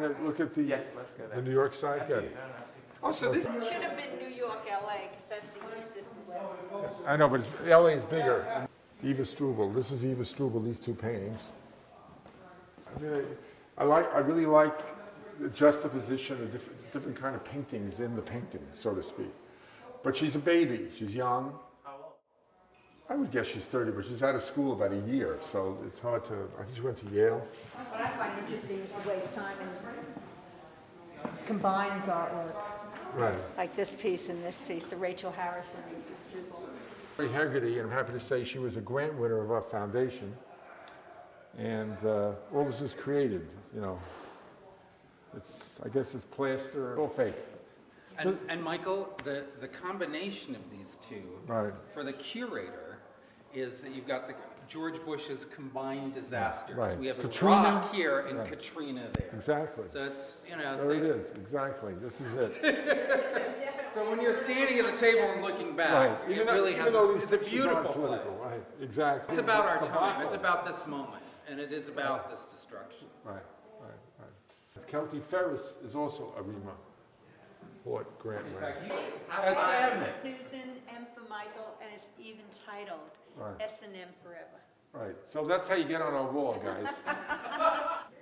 want to look at the, yes, let's go there. the New York side? Good. Oh, so this It should have been New York, LA, because that's the east, this is the west. I know, but LA is bigger. Eva Struble. This is Eva Struble, these two paintings. I mean, I really like the juxtaposition of different kind of paintings in the painting, so to speak. But she's a baby. She's young. I would guess she's 30, but she's out of school about a year, so it's hard to, I think she went to Yale. What I find interesting is the way Simon combines artwork. Right. Like this piece and this piece, the Rachel Harrison and the Struble. Hagerty, and I'm happy to say she was a grant winner of our foundation. And all this is created, you know. It's, I guess it's plaster, all fake. and Michael, the combination of these two, right, for the curator, is that you've got the George Bush's combined disasters. Right. We have Katrina, a rock here and right. Katrina there. Exactly. So it's, you know. There it is, exactly. This is it. So when you're standing at the table and looking back, Right. it really has, it's a beautiful play. Right, exactly. It's about our time, it's about this moment, and it is about this destruction. Right, right, right. Keltie Ferris is also a Rema Hort grant winner. Susan, M for Michael, and it's even titled S&M Forever. Right, so that's how you get on our wall, guys.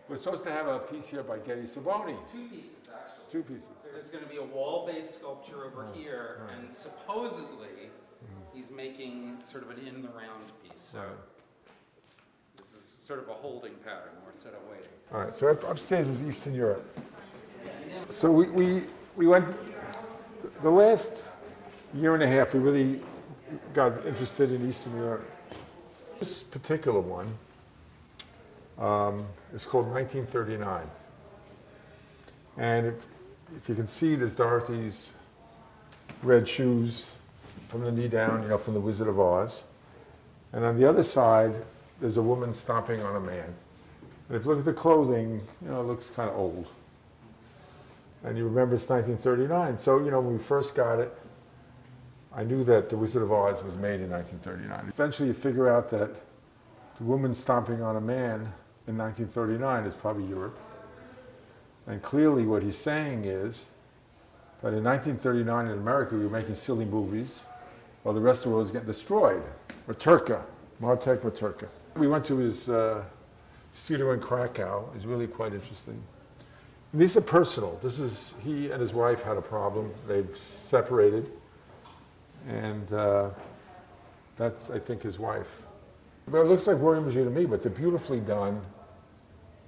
We're supposed to have a piece here by Ghenie. Two pieces, actually. Two pieces. There's going to be a wall-based sculpture over here, and supposedly he's making sort of an in-the-round piece. So it's sort of a holding pattern, or a set of waiting. All right, so upstairs is Eastern Europe. So we went, the last year and a half, we really got interested in Eastern Europe. This particular one is called 1939. And if you can see, there's Dorothy's red shoes from the knee down, you know, from the Wizard of Oz. And on the other side, there's a woman stomping on a man. And if you look at the clothing, you know, it looks kind of old. And you remember it's 1939. So, you know, when we first got it, I knew that the Wizard of Oz was made in 1939. Eventually you figure out that the woman stomping on a man in 1939 is probably Europe. And clearly what he's saying is that in 1939 in America we were making silly movies while the rest of the world was getting destroyed. Maturka, Bartek Maturka. We went to his studio in Krakow. It was really quite interesting. And these are personal. This is, he and his wife had a problem. They've separated. And that's, I think, his wife. But it looks like William to me, but they're beautifully done.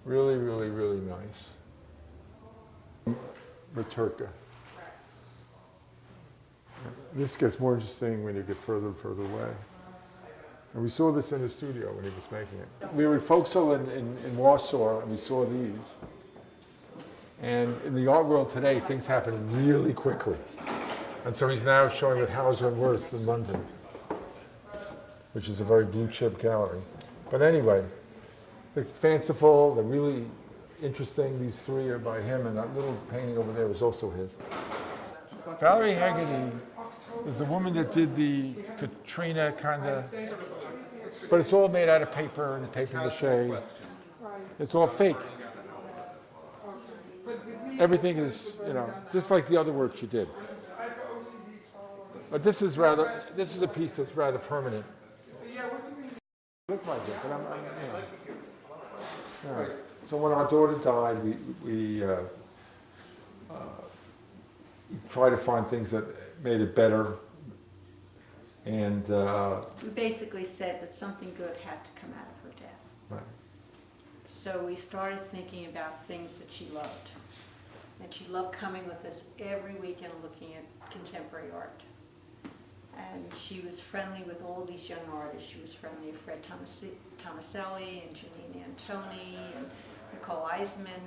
Really, really, really nice. Maturka. This gets more interesting when you get further and further away. And we saw this in the studio when he was making it. We were in Vauxhall in Warsaw, and we saw these. And in the art world today, things happen really quickly. And so he's now showing with Hauser and Wirth in London, which is a very blue chip gallery. But anyway, they're fanciful, they're really interesting. These three are by him, and that little painting over there was also his. Valerie Hagerty is the woman that did the Katrina kind of, but it's all made out of paper and paper mache. It's all fake. Everything is, you know, just like the other work she did. But this is a piece that's rather permanent. Look like it, but I'm you know. Right. So when our daughter died, we tried to find things that made it better. And we basically said that something good had to come out of her death. Right. So we started thinking about things that she loved. And she loved coming with us every weekend looking at contemporary art. And she was friendly with all these young artists. She was friendly with Fred Tomaselli and Janine Antoni and Nicole Eisman.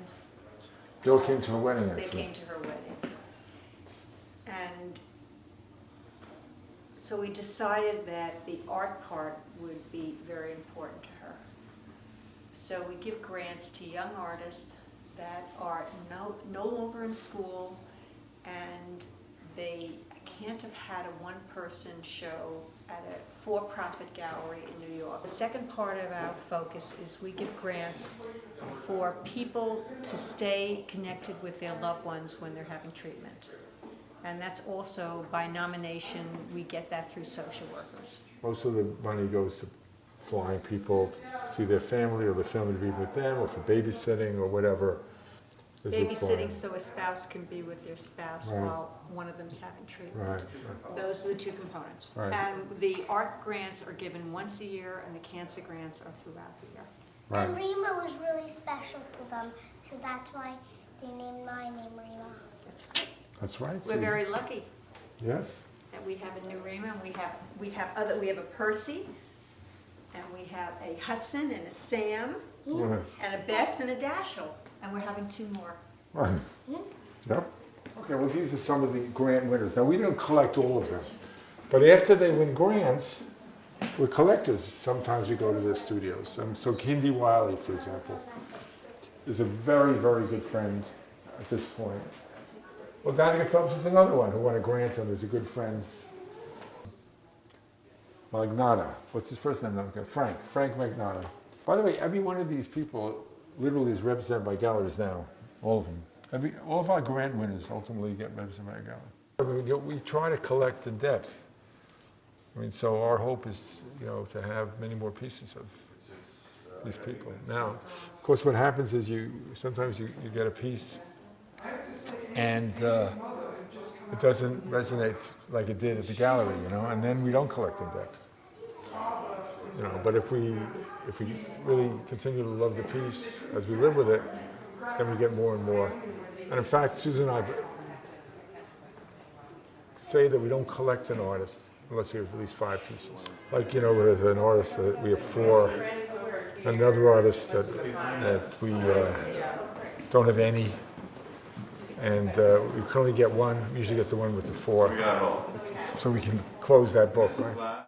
They all came to her wedding, actually. They came to her wedding. And so we decided that the art part would be very important to her. So we give grants to young artists that are no longer in school, and they can't have had a one-person show at a for-profit gallery in New York. The second part of our focus is we give grants for people to stay connected with their loved ones when they're having treatment. And that's also by nomination, we get that through social workers. Most of the money goes to flying people to see their family, or the family to be with them, or for babysitting or whatever is required. Babysitting so a spouse can be with their spouse Right. while one of them's having treatment. Right. Those are the two components. Right. And the art grants are given once a year, and the cancer grants are throughout the year. Right. And Rema was really special to them, so that's why they named my name Rema. That's great. That's right. We're Susan. very lucky Yes. that we have a new Rema, and we have a Percy, and we have a Hudson and a Sam, Right. and a Bess and a Dashiell, and we're having 2 more. Right. Yep. Okay, well, these are some of the grant winners. Now, we don't collect all of them, but after they win grants, we're collectors. Sometimes we go to their studios. So Kindy Wiley, for example, is a very, very good friend at this point. Well, Danica Phelps is another one who won a grant and is a good friend. Magnata. What's his first name? Frank Magnata. By the way, every one of these people literally is represented by galleries now. All of them. All of our grant winners ultimately get represented by a gallery. We try to collect in depth. I mean, so our hope is, to have many more pieces of these people. Now, of course, what happens is sometimes you get a piece and it doesn't resonate like it did at the gallery, and then we don't collect in depth. But if we really continue to love the piece as we live with it, then we get more and more. And in fact, Susan and I say that we don't collect an artist unless we have at least 5 pieces. Like, there's an artist that we have 4, another artist that we don't have any, and we can only get 1. We usually get the one with the 4. So we can close that book, right?